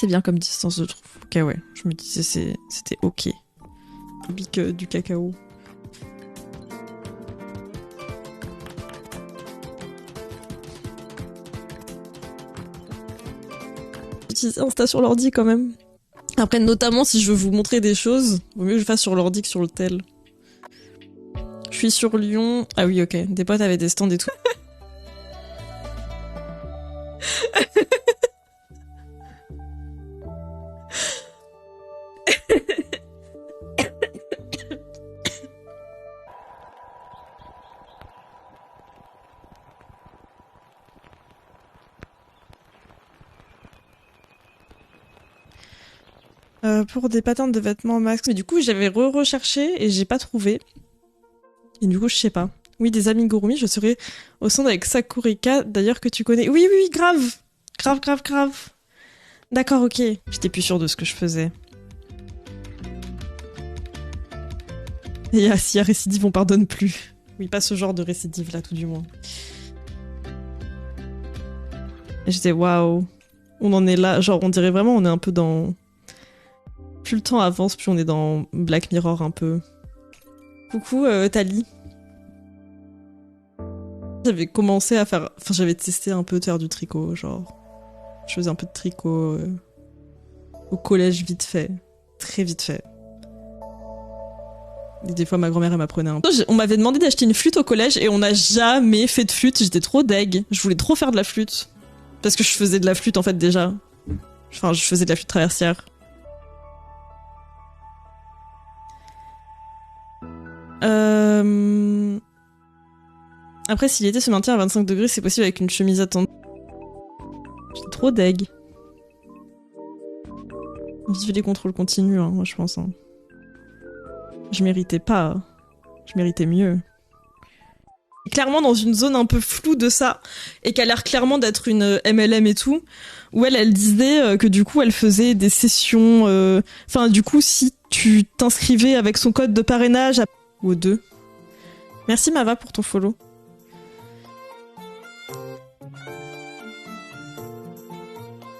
C'est bien comme distance, je trouve. Ok, ouais. Je me disais, c'était ok. Bic du cacao. J'utilise Insta sur l'ordi quand même. Après, notamment si je veux vous montrer des choses, vaut mieux que je fasse sur l'ordi que sur le tel. Je suis sur Lyon. Ah oui, ok. Des potes avaient des stands et tout. Pour des patterns de vêtements max. Mais du coup, j'avais recherché et j'ai pas trouvé. Et du coup, je sais pas. Oui, des amigurumi, je serais au centre avec Sakurika, d'ailleurs que tu connais. Oui, oui, grave. Grave. D'accord, ok. J'étais plus sûre de ce que je faisais. Et si y a récidive, on pardonne plus. Oui, pas ce genre de récidive là, tout du moins. Et j'étais waouh. On en est là. Genre, on dirait vraiment, on est un peu dans... Plus le temps avance, plus on est dans Black Mirror un peu. Coucou, Tali. J'avais commencé à faire... Enfin, j'avais testé un peu de faire du tricot, genre... Je faisais un peu de tricot au collège vite fait. Très vite fait. Et des fois, ma grand-mère, elle m'apprenait un peu. On m'avait demandé d'acheter une flûte au collège et on n'a jamais fait de flûte. J'étais trop deg. Je voulais trop faire de la flûte. Parce que je faisais de la flûte, en fait, déjà. Enfin, je faisais de la flûte traversière. Après, si l'été se maintient à 25 degrés, c'est possible avec une chemise à temps. J'étais trop deg. Vive les contrôles continus, hein, moi je pense. Hein. Je méritais pas. Je méritais mieux. Clairement dans une zone un peu floue de ça, et qui a l'air clairement d'être une MLM et tout, où elle disait que du coup elle faisait des sessions... Enfin du coup si tu t'inscrivais avec son code de parrainage ou deux. Merci Mava pour ton follow.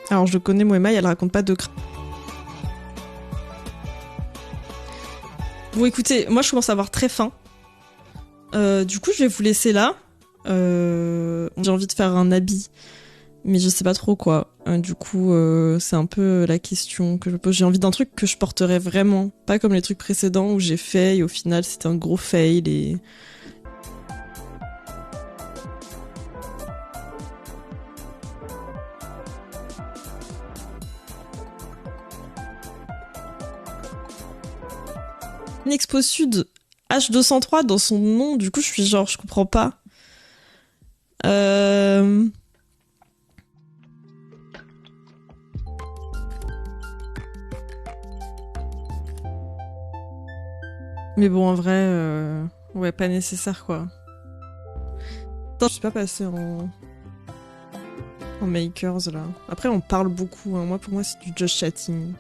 Alors je connais Moema, elle raconte pas de Bon écoutez, moi je commence à avoir très faim. Du coup je vais vous laisser là. J'ai envie de faire un habit, mais je sais pas trop quoi. Du coup c'est un peu la question que je pose. J'ai envie d'un truc que je porterais vraiment. Pas comme les trucs précédents où j'ai fait et au final c'était un gros fail et... Une expo sud H203 dans son nom, du coup je suis genre, je comprends pas. Mais bon, en vrai, ouais, pas nécessaire quoi. Attends, je suis pas passée en makers là. Après, on parle beaucoup, hein. Moi, pour moi, c'est du just chatting.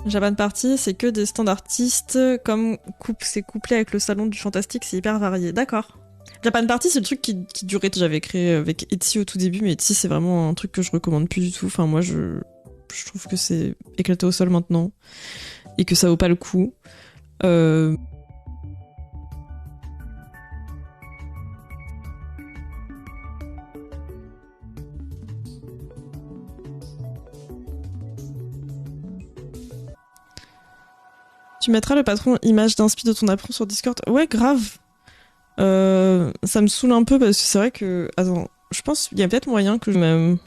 Japan Party, c'est que des stands artistes, comme c'est couplé avec le salon du fantastique, c'est hyper varié. D'accord. Japan Party, c'est le truc qui durait, j'avais créé avec Etsy au tout début, mais Etsy, c'est vraiment un truc que je recommande plus du tout. Enfin, moi, je trouve que c'est éclaté au sol maintenant, et que ça vaut pas le coup. Tu mettras le patron image d'inspi de ton apron sur Discord. Ouais, grave. Ça me saoule un peu parce que c'est vrai que... Attends, je pense qu'il y a peut-être moyen que je... Même...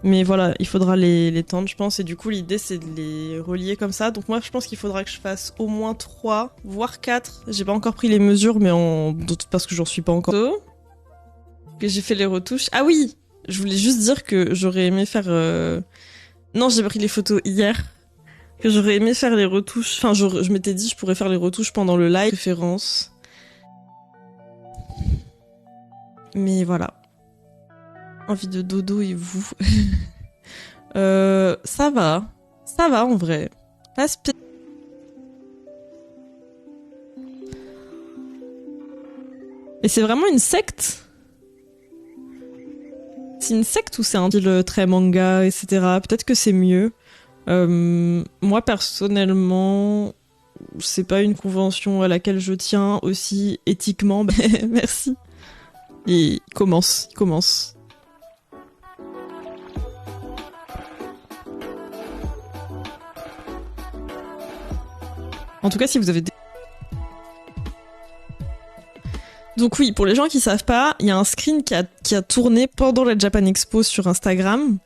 Mais voilà, il faudra les tendre, je pense. Et du coup, l'idée, c'est de les relier comme ça. Donc moi, je pense qu'il faudra que je fasse au moins 3, voire 4. J'ai pas encore pris les mesures, mais parce que j'en suis pas encore. Que j'ai fait les retouches. Ah oui, je voulais juste dire que j'aurais aimé faire... Non, j'ai pris les photos hier. Que j'aurais aimé faire les retouches. Enfin, je m'étais dit je pourrais faire les retouches pendant le live. Référence. Mais voilà. Envie de dodo et vous. Ça va. Ça va en vrai. Et c'est vraiment une secte? C'est une secte ou c'est un style très manga, etc. Peut-être que c'est mieux. Moi, personnellement, c'est pas une convention à laquelle je tiens aussi éthiquement. Merci. Et il commence. En tout cas, si vous avez des... Donc oui, pour les gens qui savent pas, il y a un screen qui a tourné pendant la Japan Expo sur Instagram.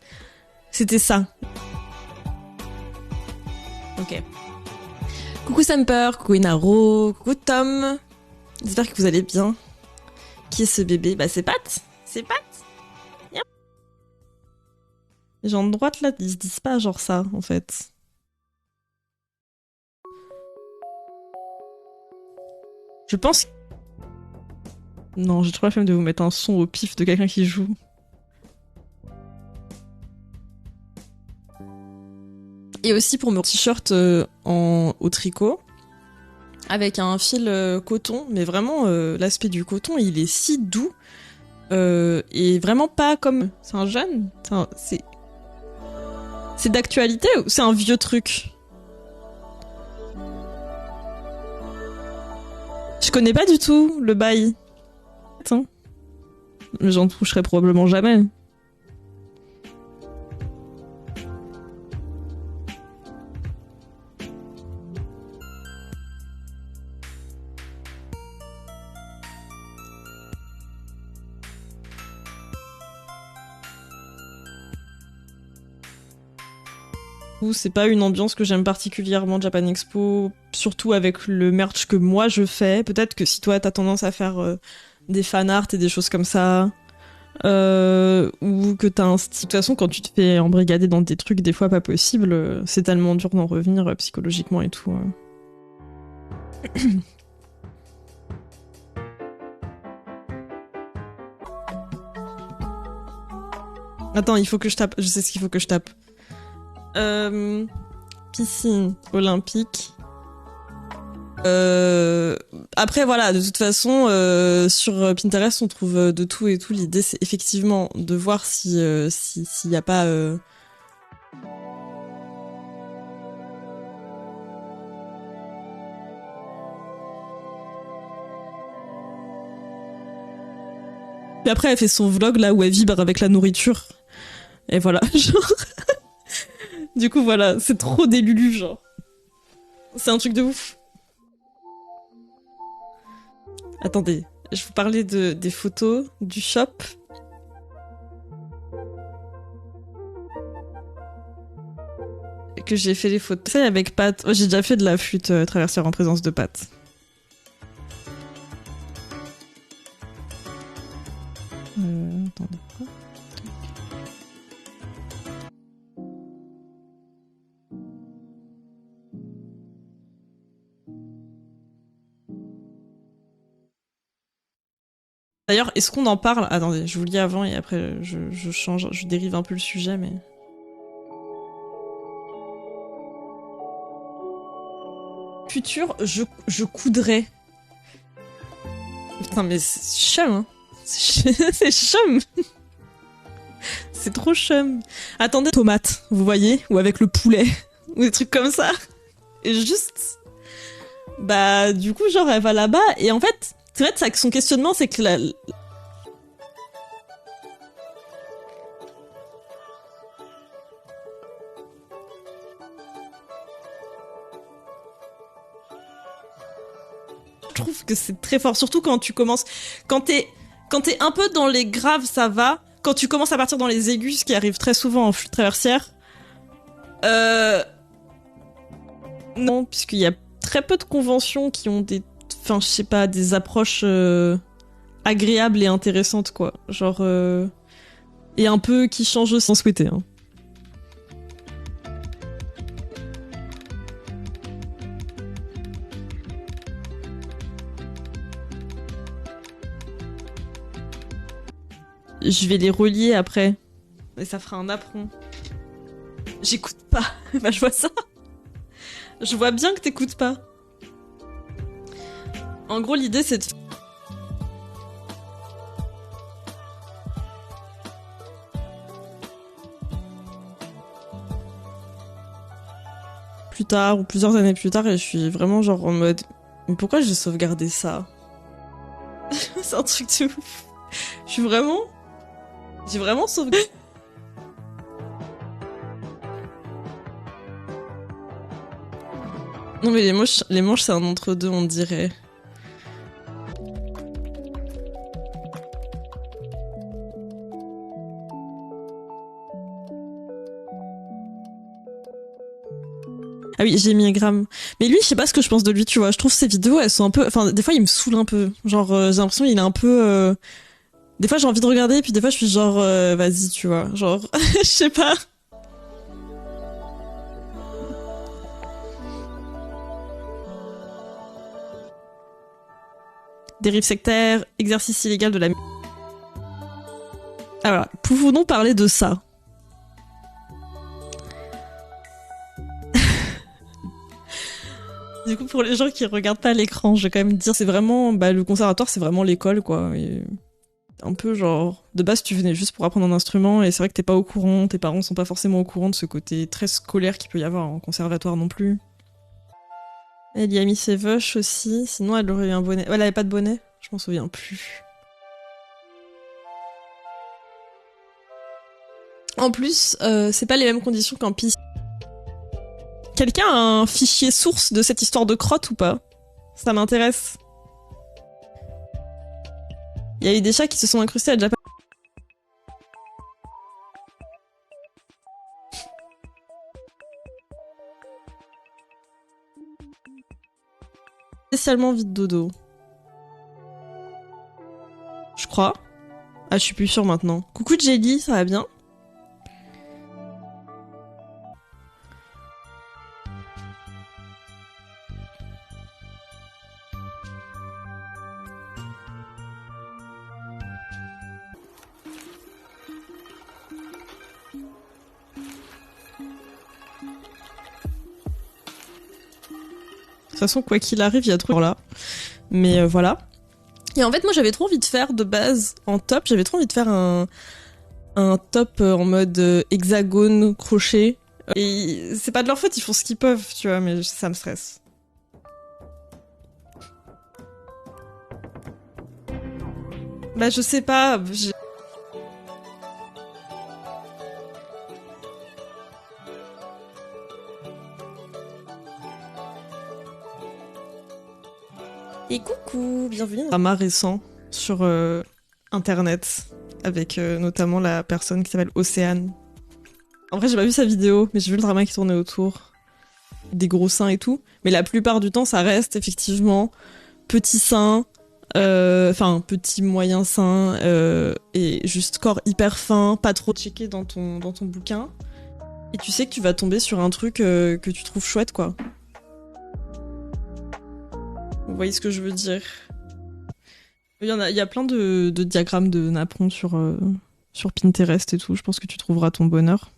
C'était ça. Ok. Coucou Samper, coucou Inaro, coucou Tom. J'espère que vous allez bien. Qui est ce bébé? Bah c'est Pat. C'est Pat. Yep. Les gens de droite là, ils se disent pas genre ça en fait. Je pense... Non, j'ai trop la flemme de vous mettre un son au pif de quelqu'un qui joue. Et aussi pour mon t-shirt au tricot, avec un fil coton, mais vraiment l'aspect du coton, il est si doux, et vraiment pas comme... C'est un jeune? C'est d'actualité ou c'est un vieux truc? Je connais pas du tout le bail. Attends. J'en toucherai probablement jamais. C'est pas une ambiance que j'aime particulièrement Japan Expo, surtout avec le merch que moi je fais. Peut-être que si toi t'as tendance à faire des fanarts et des choses comme ça, ou que t'as un style... De toute façon, quand tu te fais embrigader dans des trucs des fois pas possibles, c'est tellement dur d'en revenir psychologiquement et tout. Attends, il faut que je tape. Je sais ce qu'il faut que je tape. Piscine olympique. Après voilà, de toute façon sur Pinterest on trouve de tout et tout. L'idée c'est effectivement de voir s'il y a pas Puis après elle fait son vlog là où elle vibre avec la nourriture. Et voilà, genre du coup voilà, c'est trop des lulus genre. C'est un truc de ouf. Attendez, je vous parlais des photos du shop. Que j'ai fait les photos. Ça avec Pat. Oh, j'ai déjà fait de la flûte traversière en présence de Pat. Attendez. D'ailleurs, est-ce qu'on en parle? Attendez, je vous lis avant et après je change, je dérive un peu le sujet, mais... Futur, je coudrais. Putain, mais c'est chum, hein. C'est chum. C'est trop chum. Attendez, tomate, vous voyez? Ou avec le poulet. Ou des trucs comme ça. Et juste... Bah, du coup, genre, elle va là-bas, et en fait... C'est vrai que son questionnement, c'est que la... Je trouve que c'est très fort, surtout quand tu commences... Quand t'es un peu dans les graves, ça va. Quand tu commences à partir dans les aigus, ce qui arrive très souvent en flûte traversière... Non, puisqu'il y a très peu de conventions qui ont des... Enfin, je sais pas, des approches agréables et intéressantes, quoi. Genre... Et un peu qui changent aussi sans souhaiter, hein. Je vais les relier après. Et ça fera un apron. J'écoute pas. Bah, je vois ça. Je vois bien que t'écoutes pas. En gros, l'idée, c'est de... tard ou plusieurs années plus tard et je suis vraiment genre en mode mais pourquoi j'ai sauvegardé ça? C'est un truc de ouf. J'ai vraiment sauvegardé. Non mais les manches c'est un entre-deux on dirait. Ah oui, j'ai mis un gramme. Mais lui, je sais pas ce que je pense de lui, tu vois. Je trouve ses vidéos, elles sont un peu... Enfin, des fois, il me saoule un peu. Genre, j'ai l'impression qu'il est un peu... Des fois, j'ai envie de regarder, puis des fois, je suis genre... vas-y, tu vois. Genre, je sais pas. Dérive sectaire, exercice illégal de la... Ah voilà, pouvons-nous parler de ça? Du coup, pour les gens qui regardent pas l'écran, je vais quand même dire, c'est vraiment... Bah, le conservatoire, c'est vraiment l'école, quoi. Et un peu genre... De base, tu venais juste pour apprendre un instrument, et c'est vrai que t'es pas au courant, tes parents sont pas forcément au courant de ce côté très scolaire qu'il peut y avoir en conservatoire non plus. Elle y a mis ses vaches aussi, sinon elle aurait eu un bonnet. Elle avait pas de bonnet? Je m'en souviens plus. En plus, c'est pas les mêmes conditions qu'en piste. Quelqu'un a un fichier source de cette histoire de crotte ou pas? Ça m'intéresse. Il y a eu des chats qui se sont incrustés à Japan. Spécialement vide dodo. Je crois. Ah, je suis plus sûre maintenant. Coucou Jelly, ça va bien? De toute façon, quoi qu'il arrive, il y a trop là. Mais voilà. Et en fait, moi, j'avais trop envie de faire de base en top. J'avais trop envie de faire un top en mode hexagone, crochet. Et c'est pas de leur faute, ils font ce qu'ils peuvent, tu vois, mais ça me stresse. Bah, je sais pas. Et coucou, bienvenue dans un drama récent sur internet avec notamment la personne qui s'appelle Océane. En vrai, j'ai pas vu sa vidéo, mais j'ai vu le drama qui tournait autour. Des gros seins et tout. Mais la plupart du temps, ça reste effectivement petit sein, enfin petit moyen sein et juste corps hyper fin, pas trop checké dans ton bouquin. Et tu sais que tu vas tomber sur un truc que tu trouves chouette, quoi. Vous voyez ce que je veux dire? Il y a plein de diagrammes de napperons sur Pinterest et tout. Je pense que tu trouveras ton bonheur.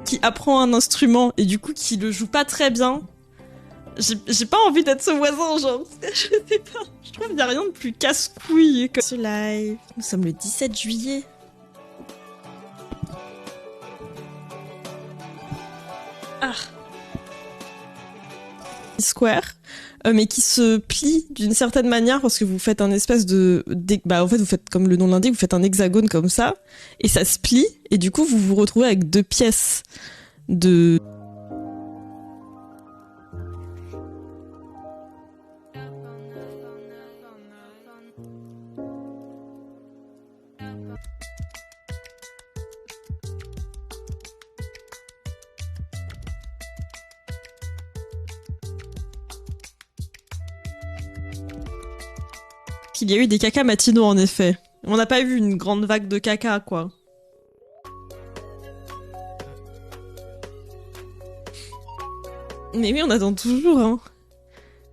Qui apprend un instrument et du coup qui le joue pas très bien. J'ai pas envie d'être ce voisin, genre. Je sais pas. Je trouve qu'il y a rien de plus casse-couille que ce live. Nous sommes le 17 juillet. Ah. Square, mais qui se plie d'une certaine manière parce que vous faites un espèce bah en fait vous faites comme le nom l'indique, vous faites un hexagone comme ça et ça se plie et du coup vous vous retrouvez avec deux pièces de qu'il y a eu des cacas matinaux en effet. On n'a pas eu une grande vague de caca, quoi. Mais oui, on attend toujours, hein.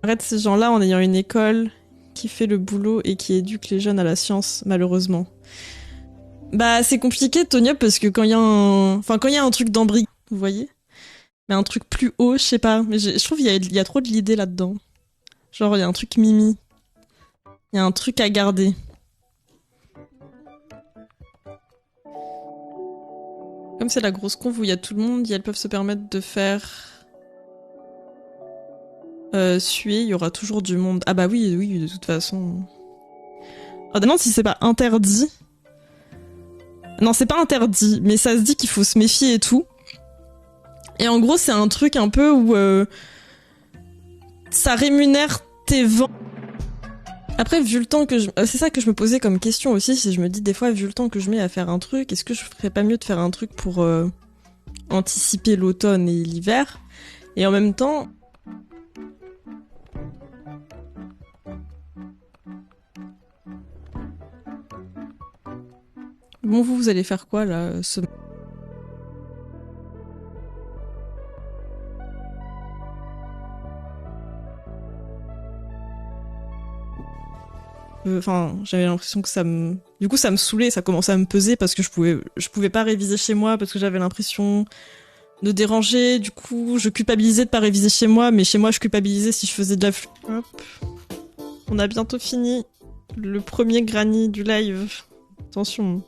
Arrête ces gens-là en ayant une école qui fait le boulot et qui éduque les jeunes à la science, malheureusement. Bah, c'est compliqué, Tonya, parce que quand il y a un truc d'embrique, vous voyez Mais un truc plus haut, je sais pas. Mais je trouve qu'il y a trop de l'idée là-dedans. Genre, il y a un truc mimi. Il y a un truc à garder. Comme c'est la grosse conve où il y a tout le monde, elles peuvent se permettre de faire suer, il y aura toujours du monde. Ah bah oui, oui, de toute façon. On demande si c'est pas interdit. Non, c'est pas interdit, mais ça se dit qu'il faut se méfier et tout. Et en gros, c'est un truc un peu où ça rémunère tes ventes. Après, vu le temps que c'est ça que je me posais comme question aussi, si je me dis des fois, vu le temps que je mets à faire un truc, est-ce que je ferais pas mieux de faire un truc pour anticiper l'automne et l'hiver? Et en même temps... Bon, vous allez faire quoi, là, Enfin, j'avais l'impression que ça me... Du coup, ça me saoulait, ça commençait à me peser parce que je pouvais pas réviser chez moi parce que j'avais l'impression de déranger. Du coup, je culpabilisais de pas réviser chez moi, mais chez moi, je culpabilisais si je faisais de la... Hop. On a bientôt fini le premier granny du live. Attention.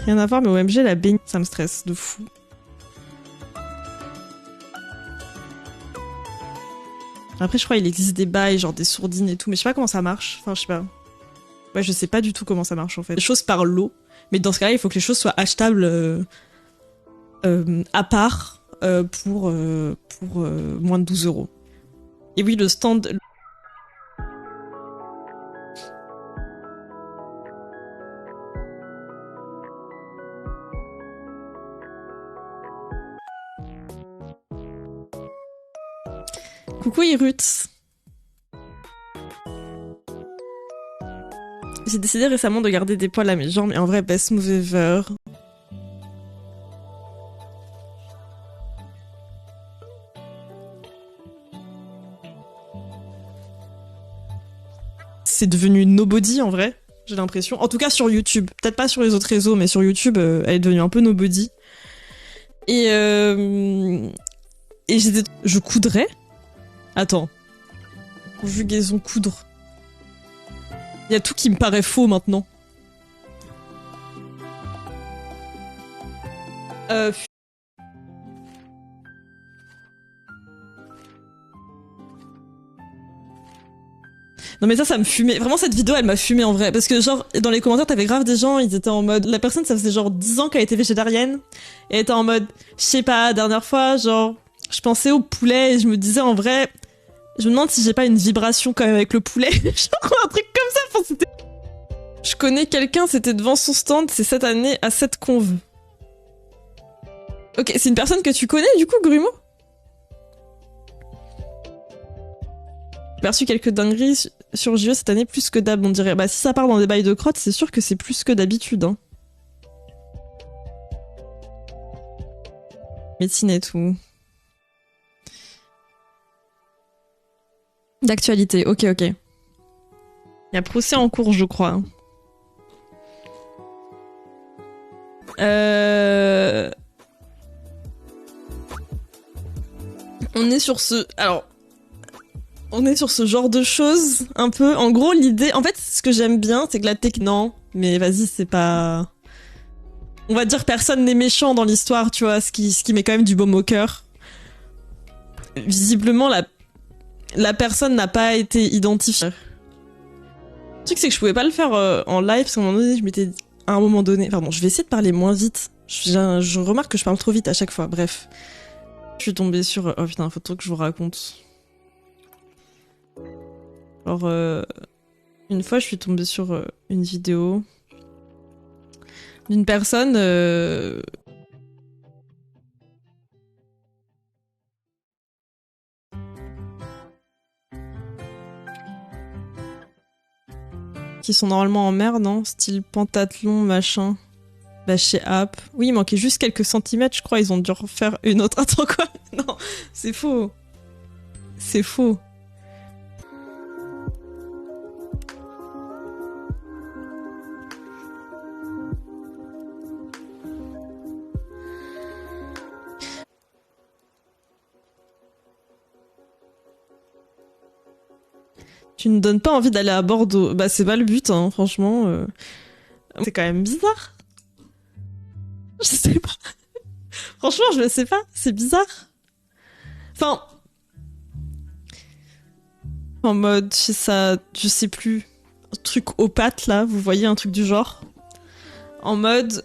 Rien à voir, mais OMG, la baigne, ça me stresse de fou. Après, je crois qu'il existe des bails, genre des sourdines et tout, mais je sais pas comment ça marche. Enfin, je sais pas. Ouais, je sais pas du tout comment ça marche en fait. Les choses par lot, mais dans ce cas-là, il faut que les choses soient achetables à part pour moins de 12 €. Et oui, le stand. Coucou Irut. J'ai décidé récemment de garder des poils à mes jambes et en vrai, best move ever. C'est devenu nobody en vrai, j'ai l'impression. En tout cas sur YouTube. Peut-être pas sur les autres réseaux, mais sur YouTube, elle est devenue un peu nobody. Et je coudrais. Attends. Conjugaison coudre. Il y a tout qui me paraît faux maintenant. Non mais ça me fumait. Vraiment cette vidéo elle m'a fumé en vrai. Parce que genre dans les commentaires t'avais grave des gens, ils étaient en mode... La personne ça faisait genre 10 ans qu'elle était végétarienne. Et elle était en mode, je sais pas, dernière fois genre... Je pensais au poulet et je me disais en vrai... Je me demande si j'ai pas une vibration quand même avec le poulet. Genre un truc comme ça. Enfin, c'était... Je connais quelqu'un, c'était devant son stand, c'est cette année à cette conve. Ok, c'est une personne que tu connais du coup, Grumeau? J'ai perçu quelques dingueries sur JE cette année plus que d'hab, on dirait. Bah si ça part dans des bails de crottes, c'est sûr que c'est plus que d'habitude. Hein. Médecine et tout. D'actualité, ok. Il y a procès en cours, je crois. On est sur ce... Alors... On est sur ce genre de choses, un peu. En gros, l'idée... En fait, ce que j'aime bien, c'est que la tech... Non, mais vas-y, c'est pas... On va dire personne n'est méchant dans l'histoire, tu vois, ce qui met quand même du baume au cœur. Visiblement, la personne n'a pas été identifiée. Le truc, c'est que je pouvais pas le faire en live, parce qu'à un moment donné, je m'étais... À un moment donné... Pardon, je vais essayer de parler moins vite. Je remarque que je parle trop vite à chaque fois, bref. Je suis tombée sur... Oh putain, faut trop que je vous raconte. Alors, une fois, je suis tombée sur une vidéo d'une personne qui sont normalement en mer, non? Style pentathlon, machin. Bah, chez App. Oui, il manquait juste quelques centimètres, je crois. Ils ont dû refaire une autre. Attends, quoi? Non, c'est faux. C'est faux. Tu ne donnes pas envie d'aller à Bordeaux. Bah c'est pas le but, hein, franchement. C'est quand même bizarre. Je sais pas. Franchement, je le sais pas. C'est bizarre. Enfin... En mode, ça, je sais plus. Un truc aux pattes, là, vous voyez, un truc du genre. En mode...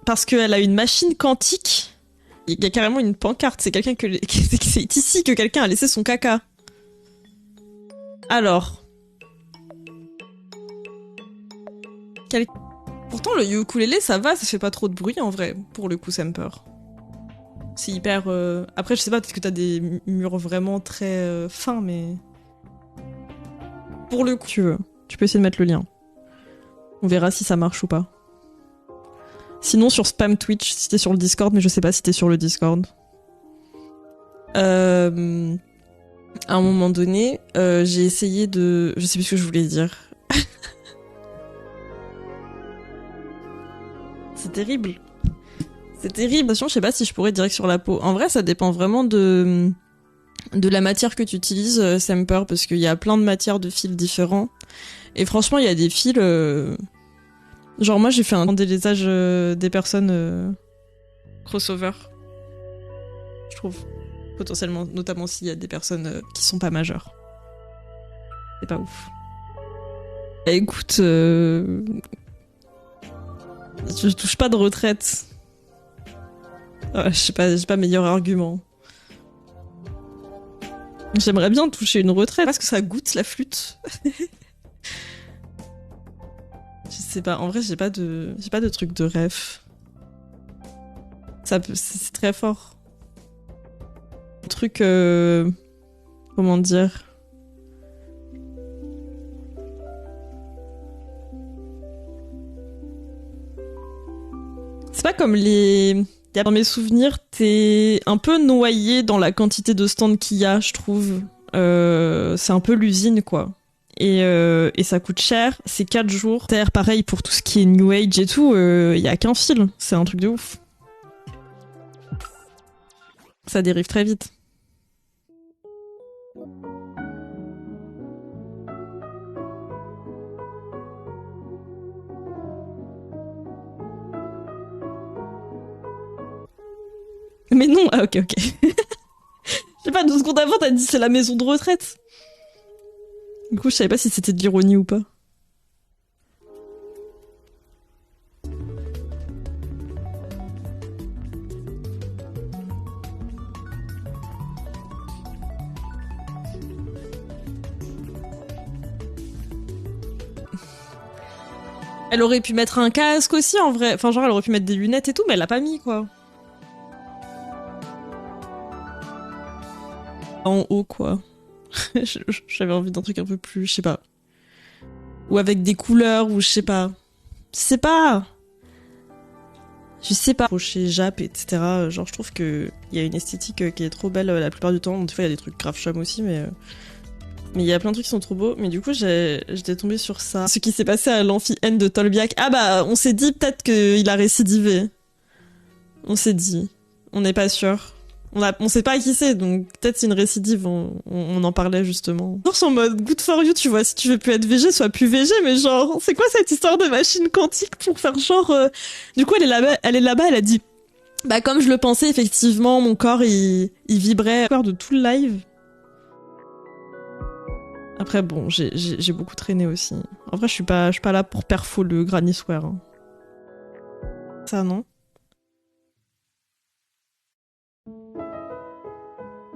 parce qu'elle a une machine quantique. Il y a carrément une pancarte. C'est quelqu'un que... C'est ici que quelqu'un a laissé son caca. Alors... Pourtant, le ukulélé, ça va, ça fait pas trop de bruit, en vrai, pour le coup, Semper. C'est hyper... Après, je sais pas, peut-être que t'as des murs vraiment très fins, mais... Pour le coup, tu peux essayer de mettre le lien. On verra si ça marche ou pas. Sinon, sur Spam Twitch, si t'es sur le Discord, mais je sais pas si t'es sur le Discord. À un moment donné, j'ai essayé de... Je sais plus ce que je voulais dire. C'est terrible. C'est terrible. Je sais pas si je pourrais direct sur la peau. En vrai, ça dépend vraiment de la matière que tu utilises, Semper, parce qu'il y a plein de matières de fils différents. Et franchement, il y a des fils... Genre moi, j'ai fait un délaisage des personnes crossover. Je trouve. Potentiellement, notamment s'il y a des personnes qui sont pas majeures. C'est pas ouf. Écoute... Je touche pas de retraite. Je sais pas, j'ai pas meilleur argument. J'aimerais bien toucher une retraite. Parce que ça goûte la flûte. Je sais pas, en vrai j'ai pas de truc de rêve. C'est très fort. Un truc comment dire? C'est pas comme les... Dans mes souvenirs, t'es un peu noyé dans la quantité de stands qu'il y a, je trouve. C'est un peu l'usine, quoi. Et ça coûte cher, c'est 4 jours. Terre, pareil, pour tout ce qui est New Age et tout, y a qu'un fil. C'est un truc de ouf. Ça dérive très vite. Mais non, ah ok. Je sais pas, 2 secondes avant, t'as dit c'est la maison de retraite. Du coup, je savais pas si c'était de l'ironie ou pas. Elle aurait pu mettre un casque aussi, en vrai. Enfin, genre, elle aurait pu mettre des lunettes et tout, mais elle l'a pas mis, quoi. En haut, quoi. J'avais envie d'un truc un peu plus, je sais pas. Ou avec des couleurs, ou je sais pas. Je sais pas. Je sais pas. Crochet, Jap, etc. Genre, je trouve que il y a une esthétique qui est trop belle la plupart du temps. Des fois, il y a des trucs grave chum aussi, mais il y a plein de trucs qui sont trop beaux. Mais du coup, j'étais tombée sur ça. Ce qui s'est passé à l'amphi N de Tolbiac. Ah bah, on s'est dit peut-être qu'il a récidivé. On s'est dit. On n'est pas sûr. On sait pas qui c'est, donc peut-être c'est une récidive, on en parlait justement. Genre en mode good for you, tu vois, si tu veux plus être VG, sois plus VG, mais genre, c'est quoi cette histoire de machine quantique pour faire genre... Du coup, elle est là-bas, elle a dit, bah comme je le pensais, effectivement, mon corps, il vibrait de tout le live. Après, bon, j'ai beaucoup traîné aussi. En vrai, je suis pas là pour perfo le Granny Square. Hein. Ça, non.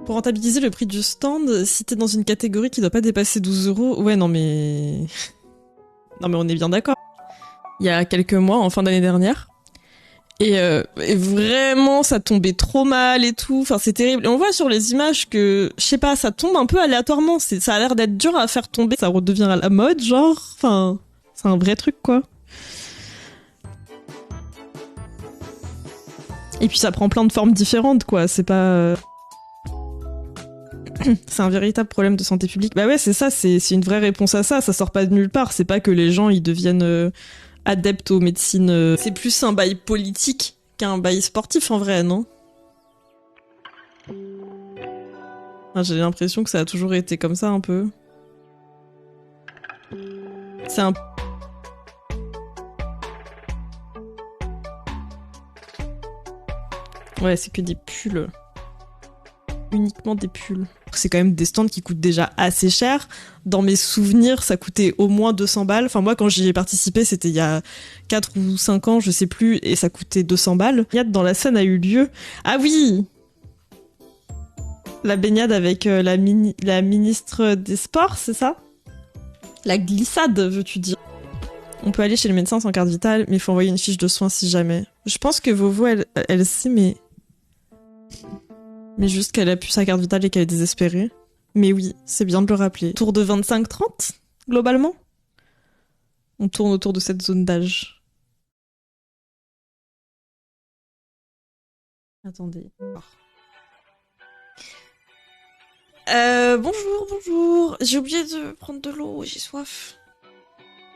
Pour rentabiliser le prix du stand, si t'es dans une catégorie qui doit pas dépasser 12 €, ouais, non mais... non mais on est bien d'accord. Il y a quelques mois, en fin d'année dernière, et vraiment, ça tombait trop mal et tout, enfin c'est terrible. Et on voit sur les images que, je sais pas, ça tombe un peu aléatoirement, ça a l'air d'être dur à faire tomber, ça redevient à la mode, genre, enfin, c'est un vrai truc, quoi. Et puis ça prend plein de formes différentes, quoi, c'est pas... C'est un véritable problème de santé publique. Bah ouais, c'est ça, c'est une vraie réponse à ça. Ça sort pas de nulle part. C'est pas que les gens ils deviennent adeptes aux médecines. C'est plus un bail politique qu'un bail sportif en vrai, non? Enfin, j'ai l'impression que ça a toujours été comme ça un peu. C'est un... Ouais, c'est que des pulls. Uniquement des pulls. C'est quand même des stands qui coûtent déjà assez cher. Dans mes souvenirs, ça coûtait au moins 200 balles. Enfin, moi, quand j'y ai participé, c'était il y a 4 ou 5 ans, je sais plus, et ça coûtait 200 balles. La baignade dans la Seine a eu lieu. Ah oui! La baignade avec la ministre des Sports, c'est ça? La glissade, veux-tu dire? On peut aller chez le médecin sans carte vitale, mais il faut envoyer une fiche de soins si jamais. Je pense que Vovo, elle sait, mais... Mais juste qu'elle a plus sa carte vitale et qu'elle est désespérée. Mais oui, c'est bien de le rappeler. Autour de 25-30, globalement. On tourne autour de cette zone d'âge. Attendez. Bonjour. J'ai oublié de prendre de l'eau, j'ai soif.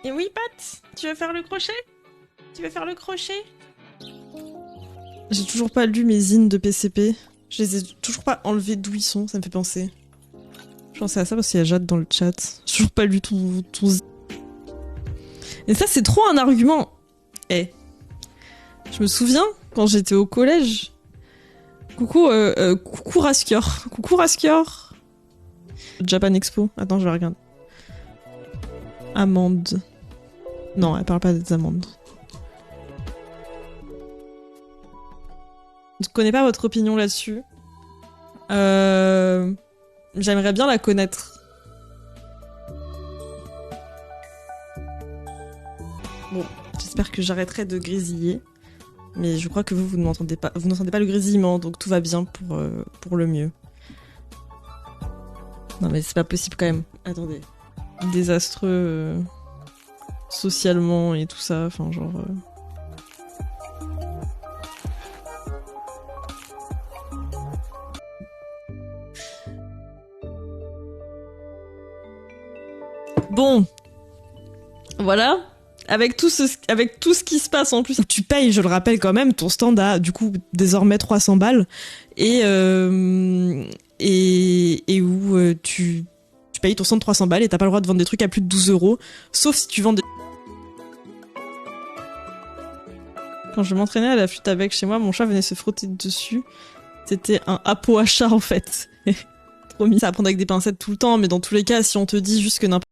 Et oui, Pat, tu vas faire le crochet? J'ai toujours pas lu mes zines de PCP. Je les ai toujours pas enlevés d'où ils sont, ça me fait penser. Je pensais à ça parce qu'il y a Jade dans le chat. J'ai toujours pas lu ton zine. Et ça, c'est trop un argument. Eh. Je me souviens, quand j'étais au collège... coucou Raskior. Coucou Raskior. Japan Expo. Attends, je vais regarder. Amandes. Non, elle parle pas des amandes. Je connais pas votre opinion là-dessus. J'aimerais bien la connaître. Bon, j'espère que j'arrêterai de grésiller. Mais je crois que vous n'entendez pas le grésillement, donc tout va bien pour le mieux. Non mais c'est pas possible quand même. Attendez. Désastreux socialement et tout ça, enfin genre... Bon, voilà. Avec tout ce qui se passe en plus, tu payes, je le rappelle quand même, ton stand a du coup désormais 300 balles et où tu payes ton stand 300 balles et t'as pas le droit de vendre des trucs à plus de 12 €, sauf si tu vends des... Quand je m'entraînais à la flûte à bec chez moi, mon chat venait se frotter dessus. C'était un hapeau à chat en fait. Trop mis. Ça à prendre avec des pincettes tout le temps, mais dans tous les cas, si on te dit juste que n'importe